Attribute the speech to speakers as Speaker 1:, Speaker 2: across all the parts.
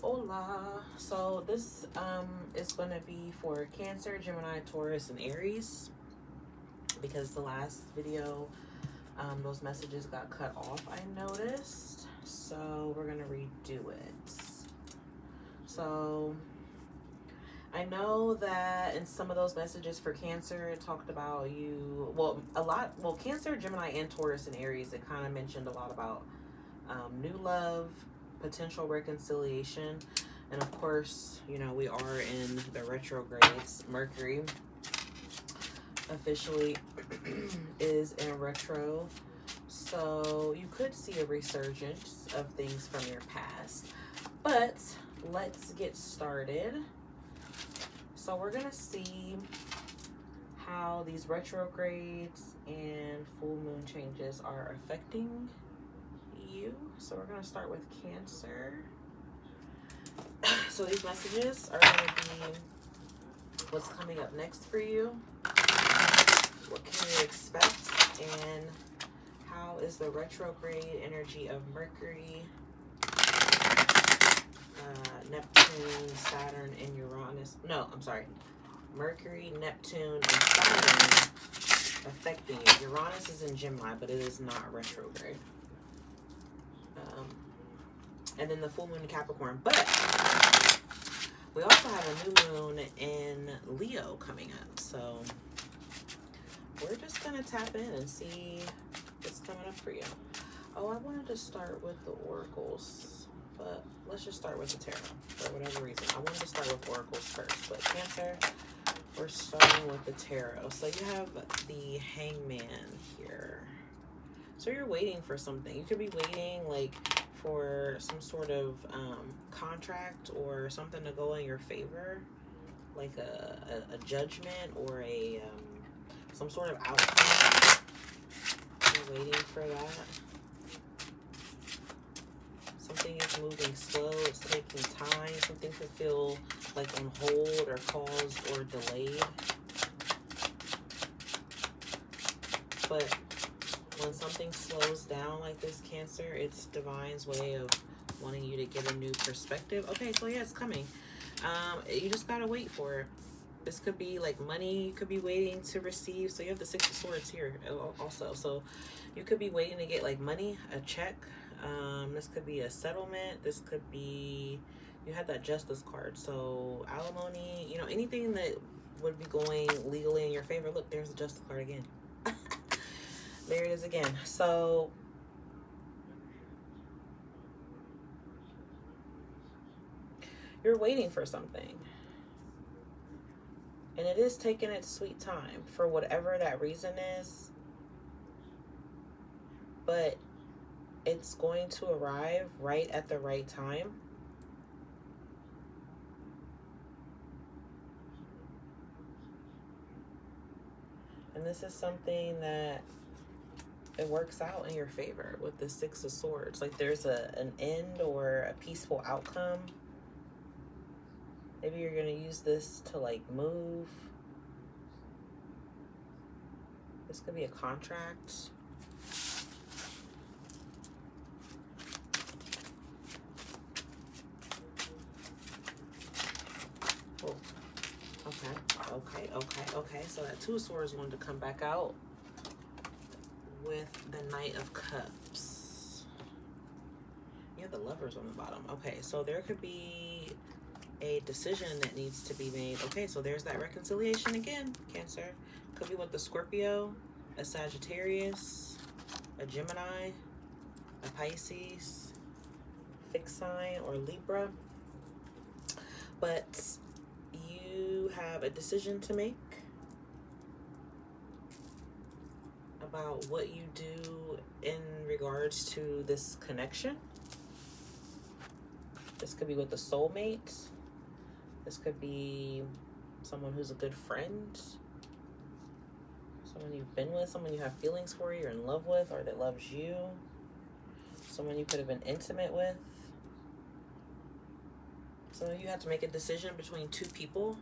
Speaker 1: Hola. So this is going to be for Cancer, Gemini, Taurus, and Aries, because the last video, those messages got cut off, I noticed. So we're going to redo it. So I know that in some of those messages for Cancer, it talked about you, Cancer, Gemini, and Taurus, and Aries, it kind of mentioned a lot about new love, potential reconciliation, and of course, you know, we are in the retrogrades. Mercury officially is in retro, so you could see a resurgence of things from your past. But let's get started. So we're gonna see how these retrogrades and full moon changes are affecting you. So we're going to start with Cancer. So these messages are going to be what's coming up next for you, what can you expect, and how is the retrograde energy of Mercury, Neptune, Saturn, and Uranus. No, I'm sorry. Mercury, Neptune, and Saturn affecting you. Uranus is in Gemini, but it is not retrograde. And then the full moon in Capricorn. But we also have a new moon in Leo coming up. So we're just going to tap in and see what's coming up for you. Oh, I wanted to start with the oracles, but let's just start with the tarot for whatever reason. I wanted to start with oracles first, but Cancer, we're starting with the tarot. So you have the Hangman here. So you're waiting for something. You could be waiting like for some sort of contract or something to go in your favor, like a judgment or a some sort of outcome. You're waiting for that. Something is moving slow. It's taking time. Something could feel like on hold or paused or delayed. But when something slows down like this, Cancer, it's Divine's way of wanting you to get a new perspective. Okay, so yeah, it's coming. You just gotta wait for it. This could be like money you could be waiting to receive. So you have the Six of Swords here also. So you could be waiting to get like money, a check. This could be a settlement. This could be, you had that Justice card. So alimony, you know, anything that would be going legally in your favor. Look, there's the Justice card again. There it is again. So you're waiting for something. And it is taking its sweet time for whatever that reason is. But it's going to arrive right at the right time. And this is something that it works out in your favor with the Six of Swords. Like there's an end or a peaceful outcome. Maybe you're going to use this to like move. This could be a contract. Oh, okay. So that Two of Swords wanted to come back out with the Knight of Cups. You have the Lovers on the bottom. Okay, so there could be a decision that needs to be made. Okay, so there's that reconciliation again, Cancer. Could be with the Scorpio, a Sagittarius, a Gemini, a Pisces, fixed sign, or Libra. But you have a decision to make about what you do in regards to this connection. This could be with a soulmate. This could be someone who's a good friend, someone you've been with, someone you have feelings for, you're in love with, or that loves you, someone you could have been intimate with. So you have to make a decision between two people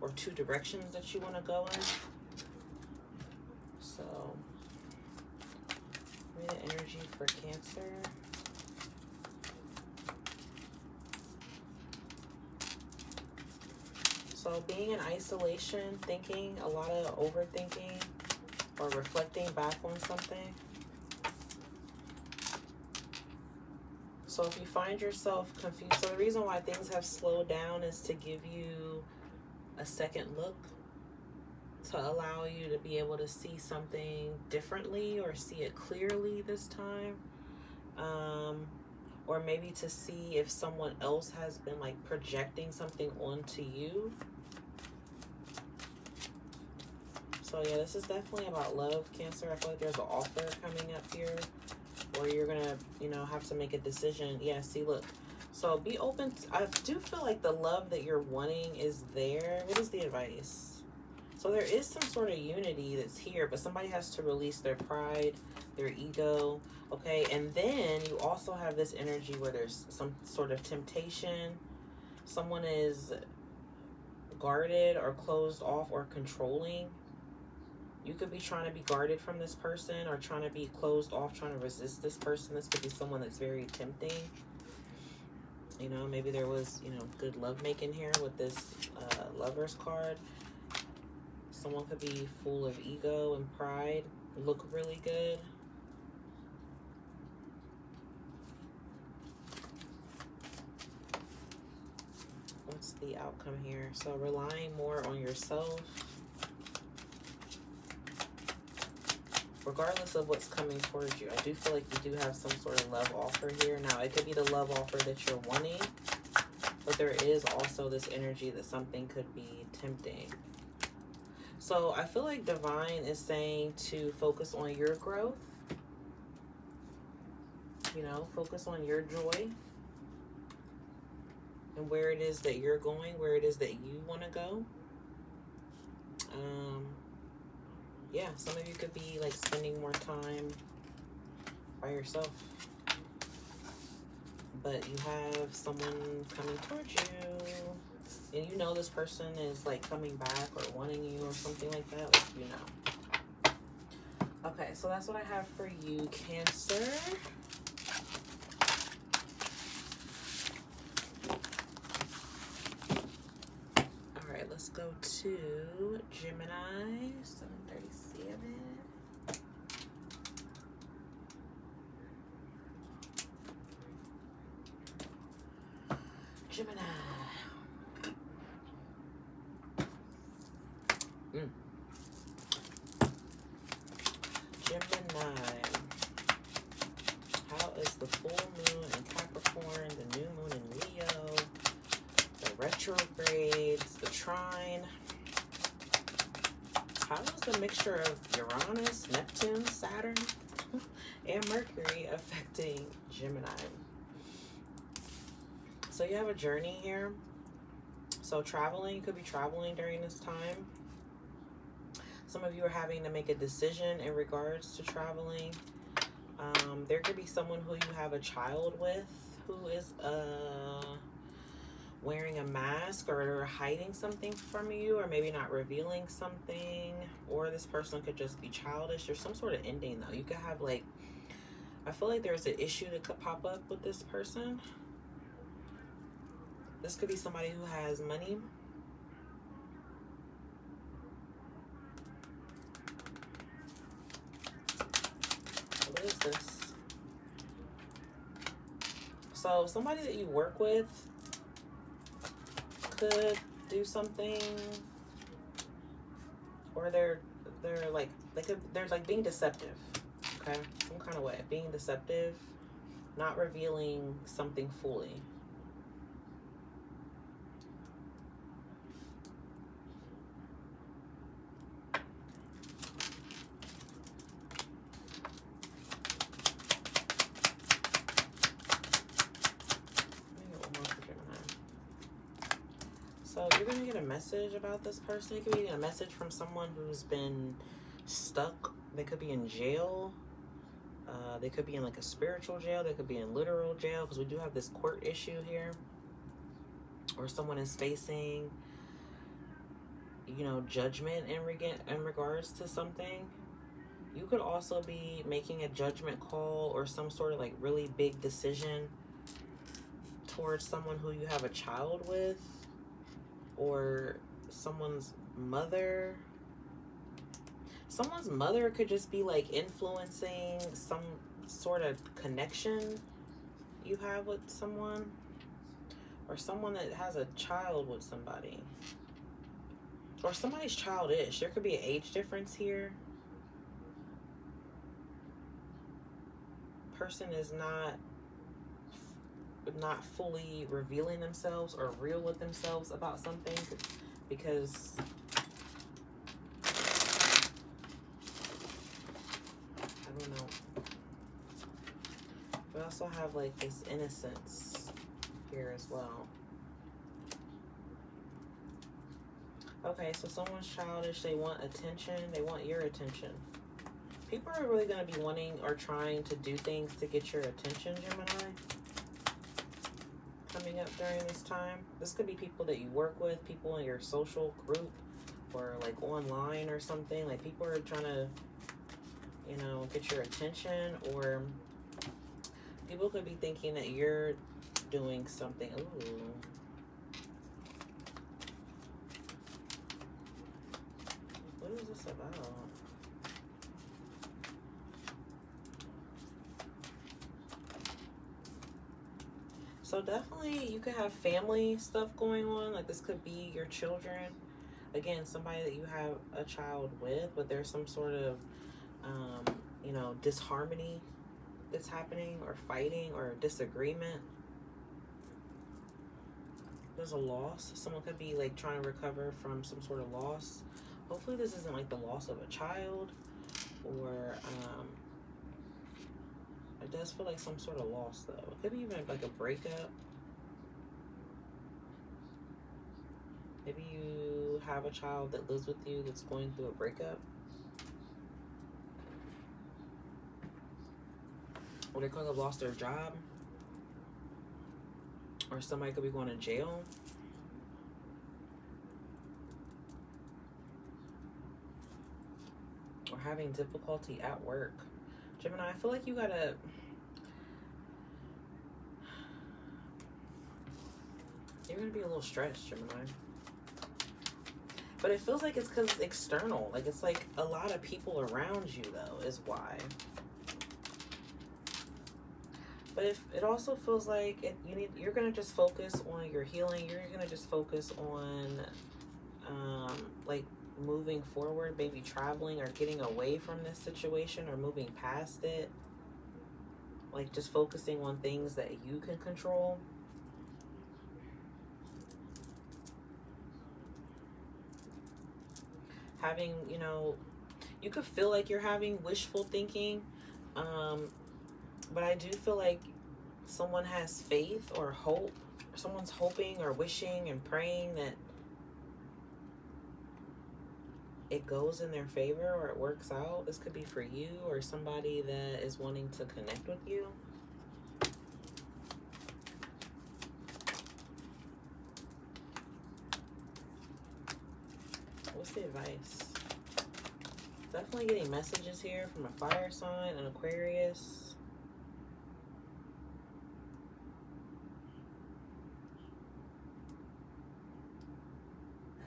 Speaker 1: or two directions that you want to go in. So, give me the energy for Cancer. So being in isolation, thinking, a lot of overthinking or reflecting back on something. So if you find yourself confused, so the reason why things have slowed down is to give you a second look, to allow you to be able to see something differently or see it clearly this time. Or maybe to see if someone else has been like projecting something onto you. So yeah, this is definitely about love, Cancer. I feel like there's an offer coming up here, or you're gonna, you know, have to make a decision. Yeah, see, look. So be open. I do feel like the love that you're wanting is there. What is the advice? So there is some sort of unity that's here, but somebody has to release their pride, their ego, okay? And then you also have this energy where there's some sort of temptation. Someone is guarded or closed off or controlling. You could be trying to be guarded from this person or trying to be closed off, trying to resist this person. This could be someone that's very tempting. You know, maybe there was, you know, good love making here with this Lover's card. Someone could be full of ego and pride, look really good. What's the outcome here? So relying more on yourself. Regardless of what's coming towards you, I do feel like you do have some sort of love offer here. Now, it could be the love offer that you're wanting, but there is also this energy that something could be tempting. So I feel like Divine is saying to focus on your growth. You know, focus on your joy and where it is that you're going, where it is that you want to go. Yeah, some of you could be like spending more time by yourself, but you have someone coming towards you, and you know this person is like coming back or wanting you or something like that, like, you know. Okay, so that's what I have for you, Cancer. All right, let's go to Gemini, 737. Gemini. Gemini. How is the full moon in Capricorn, the new moon in Leo, the retrogrades, the trine? How is the mixture of Uranus, Neptune, Saturn, and Mercury affecting Gemini? So you have a journey here. So traveling, you could be traveling during this time. Some of you are having to make a decision in regards to traveling. There could be someone who you have a child with who is wearing a mask or hiding something from you, or maybe not revealing something, or this person could just be childish. There's some sort of ending though. You could have like, I feel like there's an issue that could pop up with this person. This could be somebody who has money. What is this? So somebody that you work with could do something, or they're like, they're like being deceptive, okay? Some kind of way, being deceptive, not revealing something fully. So you're going to get a message about this person. You could be getting a message from someone who's been stuck. They could be in jail. They could be in like a spiritual jail. They could be in literal jail, because we do have this court issue here. Or someone is facing, you know, judgment in regards to something. You could also be making a judgment call or some sort of like really big decision towards someone who you have a child with. Or someone's mother. Someone's mother could just be like influencing some sort of connection you have with someone, or someone that has a child with somebody, or somebody's childish. There could be an age difference here. Person is not fully revealing themselves or real with themselves about something, because I don't know. We also have like this innocence here as well. Okay, so someone's childish. They want attention. They want your attention. People are really going to be wanting or trying to do things to get your attention, Gemini, coming up during this time. This could be people that you work with, people in your social group, or like online or something. Like people are trying to, you know, get your attention, or people could be thinking that you're doing something. Ooh. What is this about? So definitely you could have family stuff going on. Like this could be your children. Again, somebody that you have a child with, but there's some sort of, you know, disharmony that's happening, or fighting, or disagreement. There's a loss. Someone could be like trying to recover from some sort of loss. Hopefully this isn't like the loss of a child, or it does feel like some sort of loss though. It could be even like a breakup. Maybe you have a child that lives with you that's going through a breakup. Or they could have lost their job. Or somebody could be going to jail. Or having difficulty at work. Gemini, I feel like you gotta... You're gonna be a little stressed, Gemini. But it feels like it's because it's external. Like it's like a lot of people around you though is why. But if it also feels like you're gonna just focus on your healing. You're gonna just focus on like moving forward, maybe traveling or getting away from this situation, or moving past it. Like just focusing on things that you can control. Having, you know, you could feel like you're having wishful thinking, but I do feel like someone has faith or hope. Someone's hoping or wishing and praying that it goes in their favor or it works out. This could be for you or somebody that is wanting to connect with you. What's the advice? Definitely getting messages here from a fire sign, an Aquarius.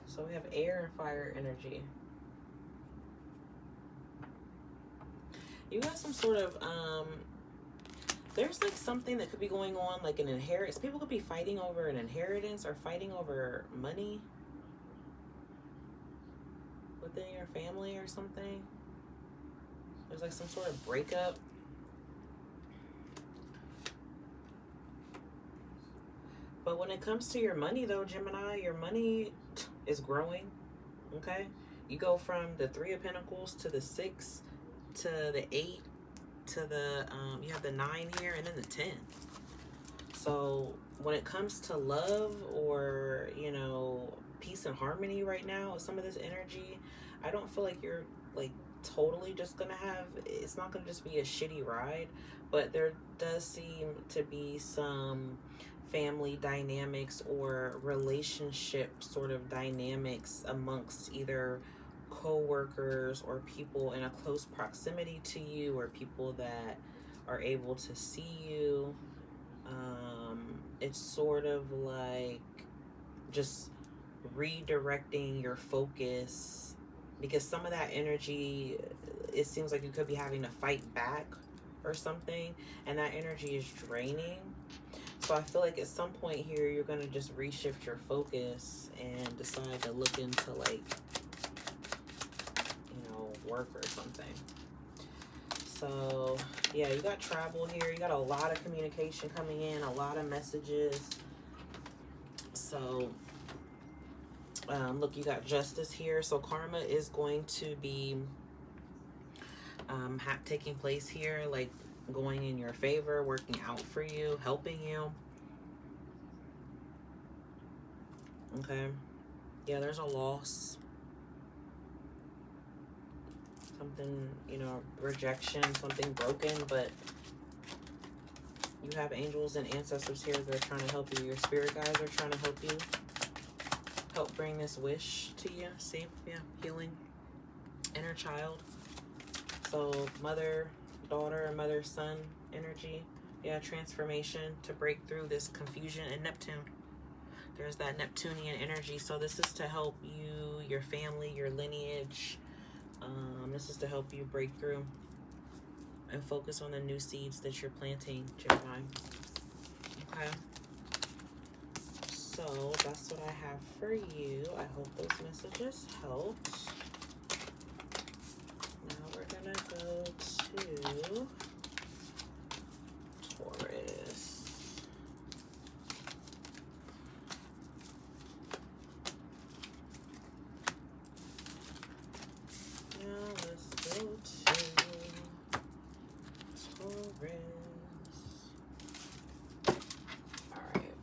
Speaker 1: So we have air and fire energy. You have some sort of, there's like something that could be going on, like an inheritance. People could be fighting over an inheritance or fighting over money within your family or something. There's like some sort of breakup. But when it comes to your money though, Gemini, your money is growing, okay? You go from the 3 of Pentacles to the 6 to the 8 to the, you have the 9 here and then the 10. So when it comes to love or, you know, peace and harmony right now with some of this energy, I don't feel like you're like totally just gonna have, it's not gonna just be a shitty ride, but there does seem to be some family dynamics or relationship sort of dynamics amongst either co-workers or people in a close proximity to you, or people that are able to see you. It's sort of like just redirecting your focus, because some of that energy, it seems like you could be having to fight back or something, and that energy is draining. So I feel like at some point here, you're going to just reshift your focus and decide to look into, like, you know, work or something. So, yeah, you got travel here. You got a lot of communication coming in, a lot of messages. So, look, you got justice here. So karma is going to be taking place here, like going in your favor, working out for you, helping you. Okay. Yeah, there's a loss. Something, you know, rejection, something broken, but you have angels and ancestors here that are trying to help you. Your spirit guides are trying to help you. Help bring this wish to you. See? Yeah, healing. Inner child. So mother, daughter, mother, son energy. Yeah, transformation to break through this confusion. And Neptune. There's that Neptunian energy. So this is to help you, your family, your lineage. This is to help you break through and focus on the new seeds that you're planting, Gemini. Okay. So that's what I have for you. I hope those messages helped. Now we're going to go to Taurus. Now let's go to Taurus. All right.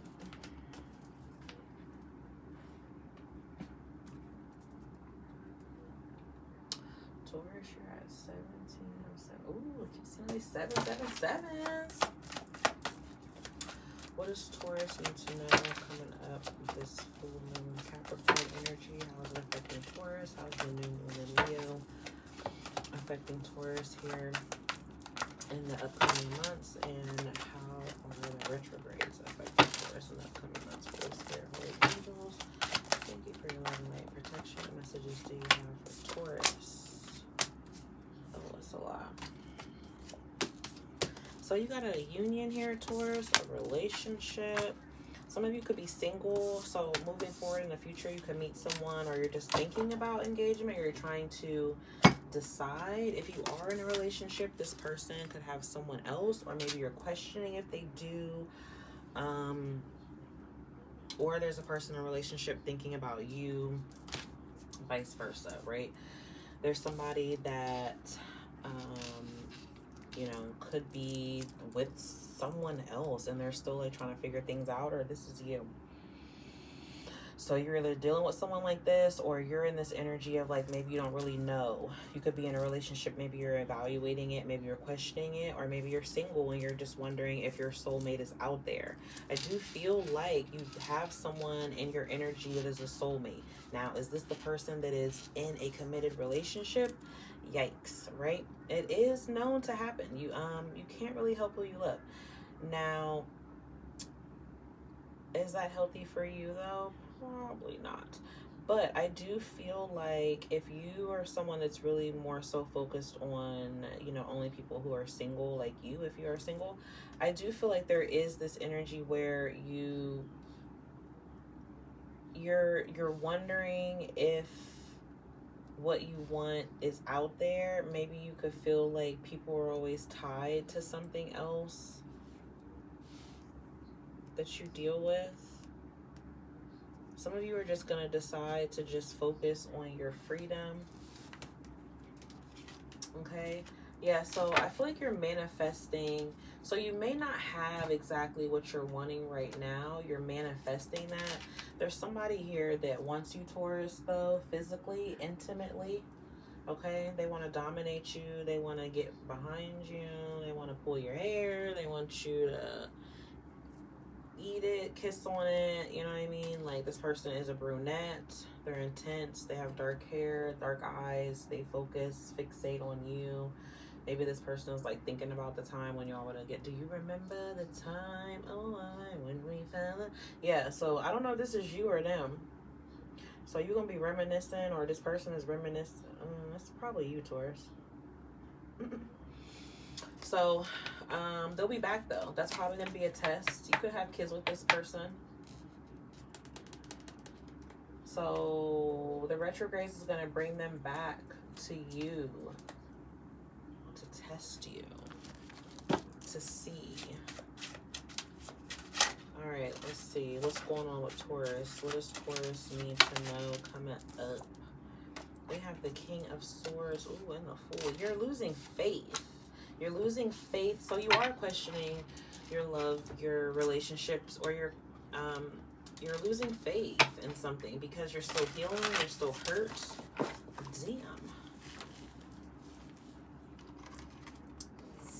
Speaker 1: Taurus, you're at 17. Ooh, keep seeing these 777s. What does Taurus need to know coming up with this full moon Capricorn energy? How is it affecting Taurus? How's the new moon in Leo affecting Taurus here in the upcoming months? And how are the retrogrades affecting Taurus in the upcoming months? Holy Spirit, Holy Angels, thank you for your love and light protection. What messages do you have for Taurus? Oh, it's a lot. So you got a union here, Taurus, a relationship. Some of you could be single. So moving forward in the future, you could meet someone, or you're just thinking about engagement. Or you're trying to decide if you are in a relationship. This person could have someone else, or maybe you're questioning if they do. Or there's a person in a relationship thinking about you, vice versa, right? There's somebody that you know, could be with someone else and they're still like trying to figure things out, or this is you. So you're either dealing with someone like this, or you're in this energy of like, maybe you don't really know. You could be in a relationship, maybe you're evaluating it, maybe you're questioning it, or maybe you're single and you're just wondering if your soulmate is out there. I do feel like you have someone in your energy that is a soulmate. Now, is this the person that is in a committed relationship? Yikes, right? It is known to happen. You can't really help who you love. Now, is that healthy for you though? Probably not. But I do feel like if you are someone that's really more so focused on, you know, only people who are single, like you, if you are single, I do feel like there is this energy where you're wondering if what you want is out there. Maybe you could feel like people are always tied to something else that you deal with. Some of you are just going to decide to just focus on your freedom. Okay. Yeah, so I feel like you're manifesting. So you may not have exactly what you're wanting right now. You're manifesting that. There's somebody here that wants you, Taurus, though, physically, intimately. Okay? They want to dominate you. They want to get behind you. They want to pull your hair. They want you to eat it, kiss on it, you know what I mean? Like, this person is a brunette. They're intense. They have dark hair, dark eyes. They focus, fixate on you. Maybe this person is like thinking about the time when y'all would get, do you remember the time, oh, when we fell in? Yeah, so I don't know if this is you or them. So you're going to be reminiscing, or this person is reminiscing. That's probably you, Taurus. So they'll be back, though. That's probably going to be a test. You could have kids with this person. So the retrograde is going to bring them back to you, to test you, to see. All right, let's see. What's going on with Taurus? What does Taurus need to know coming up? We have the King of Swords. Ooh, and the Fool. You're losing faith. You're losing faith. So you are questioning your love, your relationships, or you're losing faith in something because you're still healing, you're still hurt.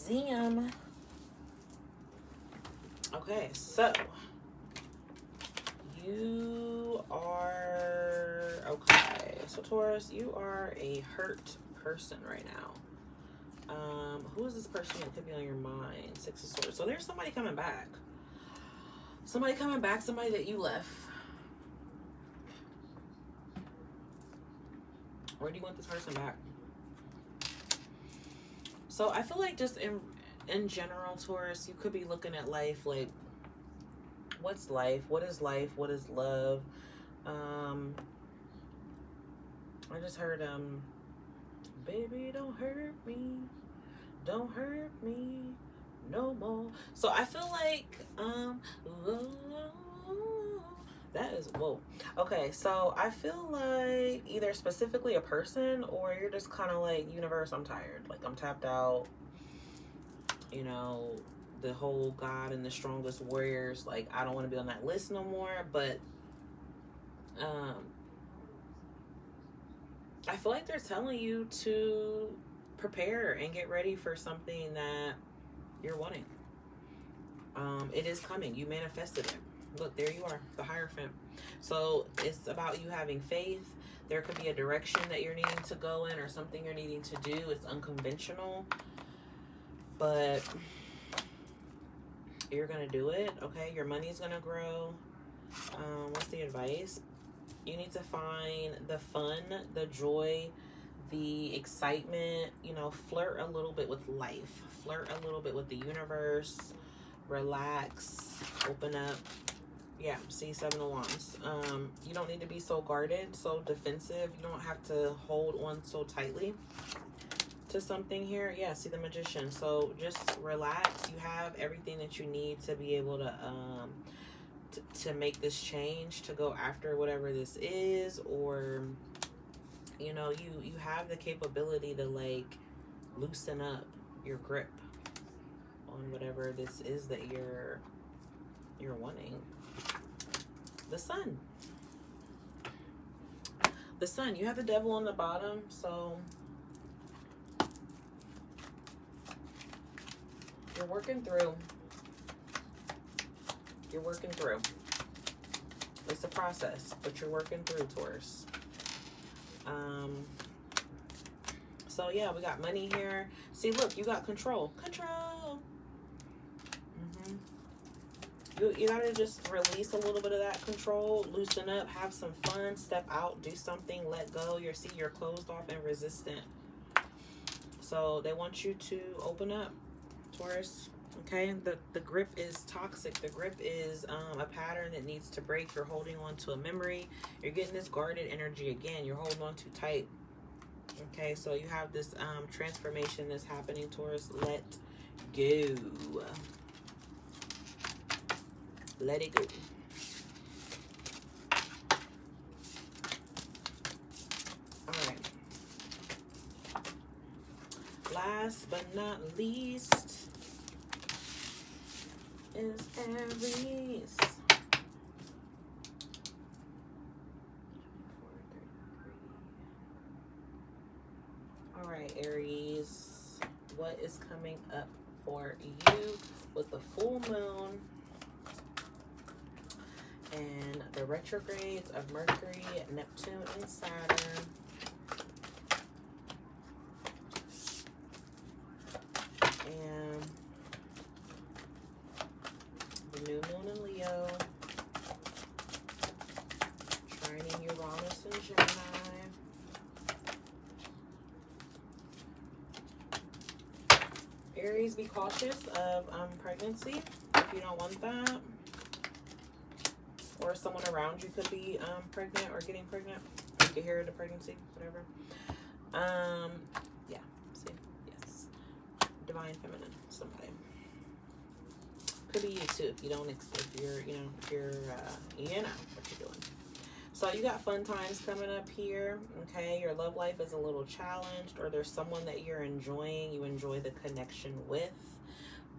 Speaker 1: Damn. Okay, so you are okay. So Taurus, you are a hurt person right now. Who is this person that could be on your mind? Six of Swords. So there's somebody coming back. Somebody coming back, somebody that you left. Where do you want this person back? So I feel like just in general, Taurus, you could be looking at life like, what's life? What is life? What is love? I just heard, baby, don't hurt me. Don't hurt me no more. So I feel like, that is, whoa. Okay, so I feel like either specifically a person, or you're just kind of like, universe, I'm tired. Like, I'm tapped out. You know, the whole God and the strongest warriors, like, I don't want to be on that list no more. But I feel like they're telling you to prepare and get ready for something that you're wanting. It is coming. You manifested it. Look, there you are, the Hierophant. So it's about you having faith. There could be a direction that you're needing to go in, or something you're needing to do. It's unconventional, but you're gonna do it. Okay, your money's gonna grow. What's the advice? You need to find the fun, the joy, the excitement. You know, flirt a little bit with life, flirt a little bit with the universe, relax, open up. Yeah, see, Seven of Wands. You don't need to be so guarded, so defensive. You don't have to hold on so tightly to something here. Yeah, see the Magician. So just relax. You have everything that you need to be able to make this change, to go after whatever this is, or you know, you have the capability to like loosen up your grip on whatever this is that you're wanting. The Sun. The Sun. You have the Devil on the bottom, so you're working through. You're working through. It's a process, but you're working through, Taurus. So yeah, we got money here. See, look, you got control. Control. You gotta just release a little bit of that control, loosen up, have some fun, step out, do something, let go. You're closed off and resistant. So they want you to open up, Taurus. Okay, the grip is toxic. The grip is a pattern that needs to break. You're holding on to a memory. You're getting this guarded energy again. You're holding on too tight. Okay, so you have this transformation that's happening, Taurus. Let go. Let it go. All right. Last but not least is Aries. All right, Aries. What is coming up for you with the full moon and the retrogrades of Mercury, Neptune, and Saturn? And the new moon in Leo, trining Uranus Aries, be cautious of pregnancy if you don't want that. Or someone around you could be pregnant or getting pregnant. You could hear the pregnancy, whatever. Yeah, see, yes. Divine feminine, somebody. Could be you too, if you don't, if you're, you know what you're doing. So you got fun times coming up here, okay? Your love life is a little challenged, or there's someone that you're enjoying, you enjoy the connection with,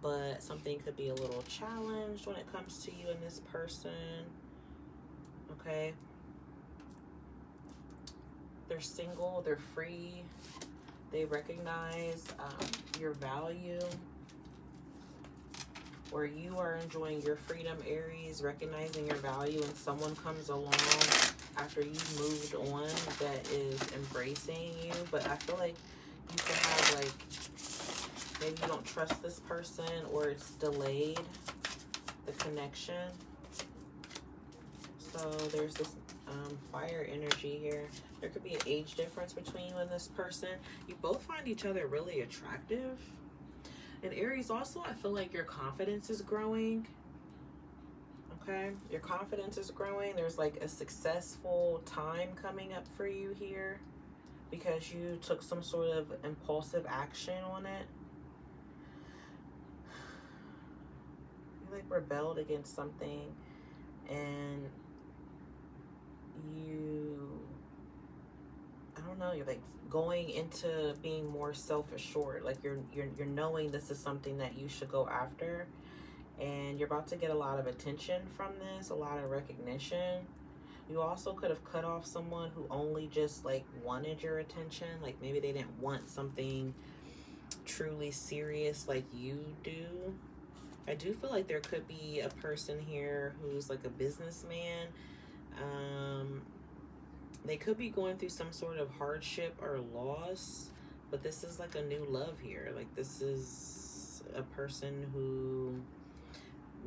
Speaker 1: but something could be a little challenged when it comes to you and this person, okay? They're single, they're free, they recognize your value, or you are enjoying your freedom, Aries, recognizing your value, and someone comes along after you've moved on that is embracing you. But I feel like you could have, like, maybe you don't trust this person, or it's delayed, the connection. So there's this fire energy here. There could be an age difference between you and this person. You both find each other really attractive. And Aries, also, I feel like your confidence is growing. Okay? Your confidence is growing. There's like a successful time coming up for you here because you took some sort of impulsive action on it. You like rebelled against something, and I don't know, you're like going into being more self-assured. Like you're knowing this is something that you should go after, and you're about to get a lot of attention from this, a lot of recognition. You also could have cut off someone who only just like wanted your attention. Like maybe they didn't want something truly serious like you do. I do feel like there could be a person here who's like a businessman. They could be going through some sort of hardship or loss, but this is like a new love here. Like this is a person who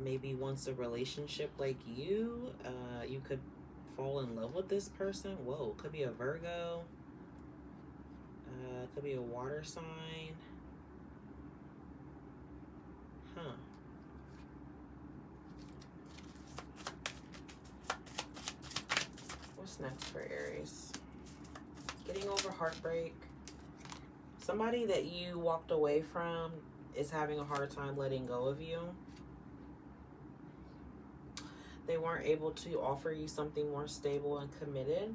Speaker 1: maybe wants a relationship like you. You could fall in love with this person. Whoa, could be a Virgo. Could be a water sign. Huh. What's next for Aries? Getting over heartbreak. Somebody that you walked away from is having a hard time letting go of you. They weren't able to offer you something more stable and committed.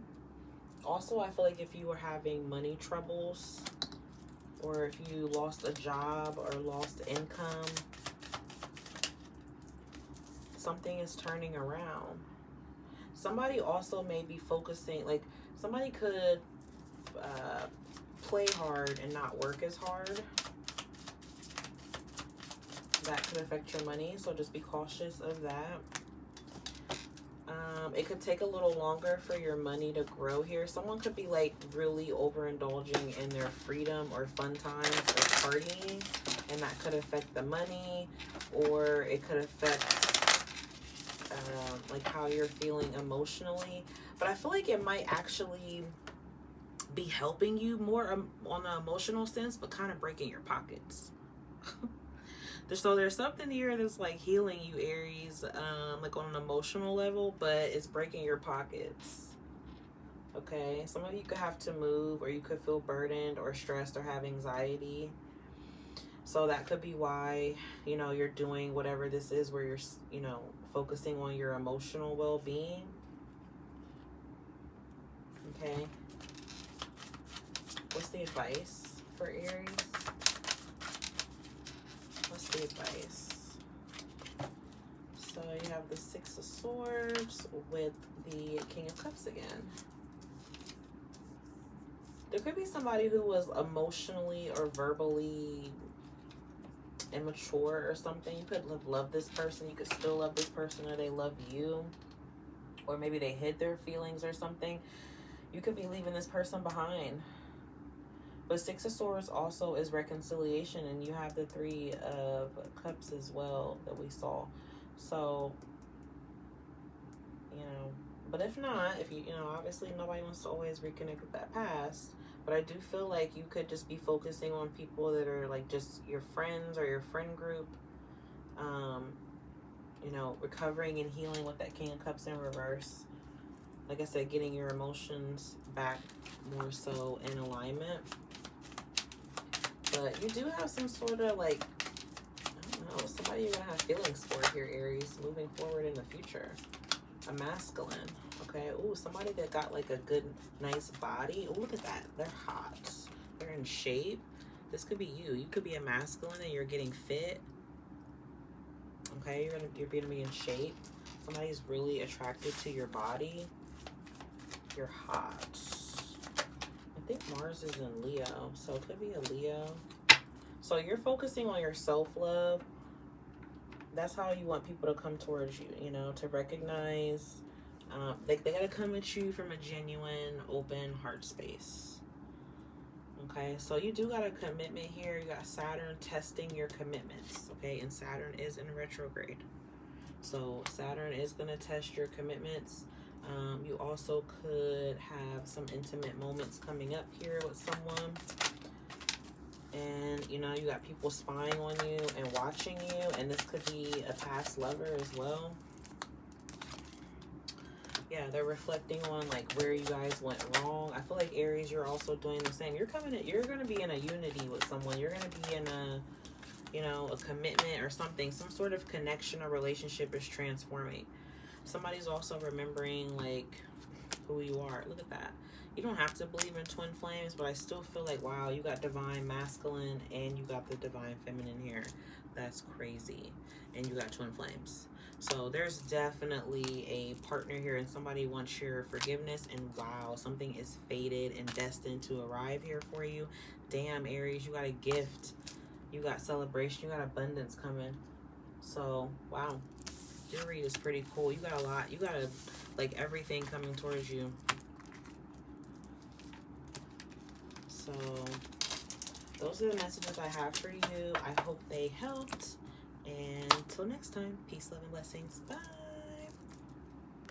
Speaker 1: Also, I feel like if you were having money troubles, or if you lost a job or lost income, something is turning around. Somebody also may be focusing, like somebody could play hard and not work as hard. That could affect your money, so just be cautious of that. It could take a little longer for your money to grow here. Someone could be like really overindulging in their freedom or fun times or partying, and that could affect the money, or it could affect like how you're feeling emotionally. But I feel like it might actually be helping you more on an emotional sense, but kind of breaking your pockets. So there's something here that's like healing you, Aries, like on an emotional level, but it's breaking your pockets. Okay, some of you could have to move, or you could feel burdened or stressed or have anxiety. So that could be why, you know, you're doing whatever this is, where you're, you know, focusing on your emotional well-being. Okay. What's the advice for Aries? What's the advice? So you have the Six of Swords with the King of Cups again. There could be somebody who was emotionally or verbally immature or something. You could love this person. You could still love this person, or they love you. Or maybe they hid their feelings or something. You could be leaving this person behind. But Six of Swords also is reconciliation, and you have the Three of Cups as well that we saw. So, you know, but if not, if you know, obviously nobody wants to always reconnect with that past. But I do feel like you could just be focusing on people that are like just your friends or your friend group. You know, recovering and healing with that King of Cups in reverse. Like I said, getting your emotions back more so in alignment. But you do have some sort of like, I don't know, somebody you're going to have feelings for here, Aries, moving forward in the future. A masculine, okay? Ooh, somebody that got like a good, nice body. Ooh, look at that. They're hot. They're in shape. This could be you. You could be a masculine and you're getting fit. Okay, you're gonna be in shape. Somebody's really attracted to your body. You're hot. I think Mars is in Leo, so it could be a Leo. So you're focusing on your self-love. That's how you want people to come towards you, you know, to recognize. They got to come at you from a genuine, open heart space. Okay, so you do got a commitment here. You got Saturn testing your commitments, okay? And Saturn is in retrograde. So Saturn is going to test your commitments. You also could have some intimate moments coming up here with someone. And, you know, you got people spying on you and watching you. And this could be a past lover as well. Yeah, they're reflecting on like where you guys went wrong. I feel like Aries, you're also doing the same. You're going to be in a unity with someone. You're going to be in a, you know, a commitment or something. Some sort of connection or relationship is transforming. Somebody's also remembering like who you are. Look at that. You don't have to believe in twin flames, but I still feel like, wow, you got divine masculine and you got the divine feminine here. That's crazy. And you got twin flames. So there's definitely a partner here and somebody wants your forgiveness. And wow, something is fated and destined to arrive here for you. Damn, Aries, you got a gift. You got celebration. You got abundance coming. So, wow. Your read is pretty cool. You got a lot. You got like everything coming towards you. So those are the messages I have for you. I hope they helped. And until next time, peace, love, and blessings. Bye.